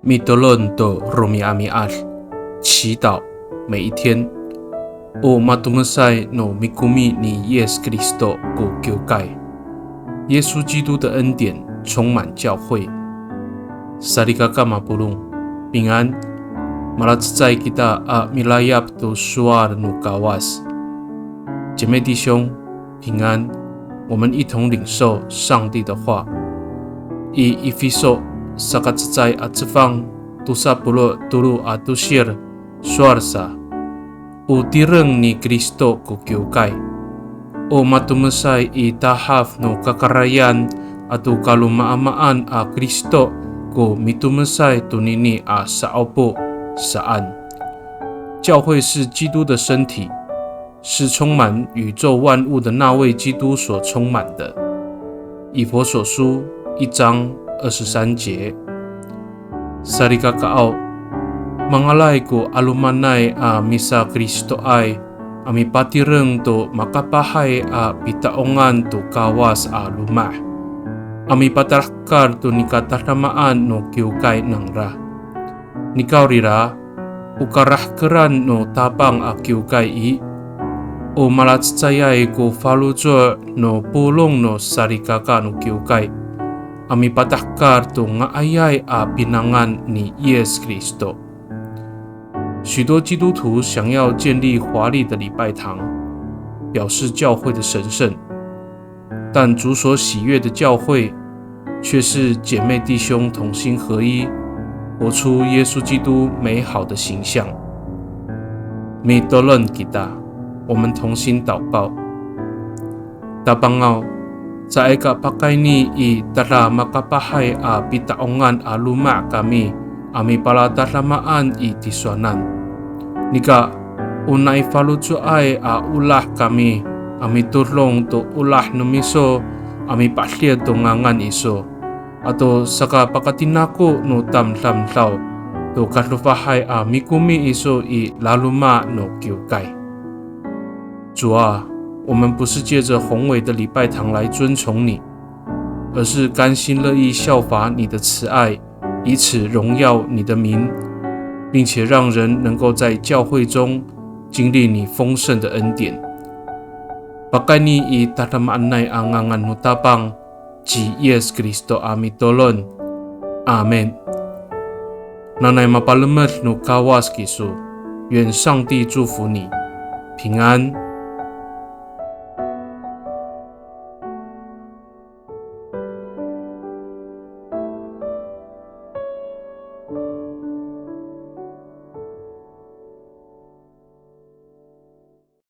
米德伦的罗米阿米阿，祈祷每一天。O Matumesai no Mikumi ni Yes Kristo go Gyogai， 耶稣基督的恩典充满教会。Sarikaka Mapulung， 平安。Malatsai kita a milayap to suar no kawas， 姐妹弟兄，平安。我们一同领受上帝的话。以Efeso sakatsai atsefang tusapuluh tulu atusir suarsa。Utireng ni Kristo kukyukay. O matumesay itahaf no kakarayan atu kalumaamaan a Kristo ko mitumesay tunini a saopo saan。 教会是基督的身体，是充满宇宙万物的那位基督所充满的。以弗所书1章23节。Sarikakaao，mangalay ko alumanay a misa Kristo ay amipatireng to makapahay a pitaongan to kawas a lumah. Amipatakar to nikatatamaan no kiukay nangra. Nikaurira ukarahkeran no tapang a kiukay i. O malatsayay ko falujo no pulong no sarikaka no kiukay.Amipatakar to ngaayay a pinangan ni Yes Kristo。 许多基督徒想要建立华丽的礼拜堂，表示教会的神圣，但主所喜悦的教会却是姐妹弟兄同心合一，活出耶稣基督美好的形象。Mitolong kita， 我们同心祷告。Tabangao，sa eka pakai ni i tara makapahay a pitaongan a luma kami ami palatalamaan i tiswanan. Nika unay falucho ay a ulah kami ami turlong to ulah numiso ami pahlya to ngangan iso. Ato saka pakatinako no tamtamlaw to katlupahay a mikumi iso i laluma no kiukay。 主啊，我们不是借着宏伟的礼拜堂来尊崇你，而是甘心乐意效法你的慈爱，以此荣耀你的名，并且让人能够在教会中经历你丰盛的恩典。Pakai ni i tatamanay ang angan mutabang ji Yes Kristo amitolon. Amen。 Nanay mapalamat no kawas kisu， 愿上帝祝福你，平安。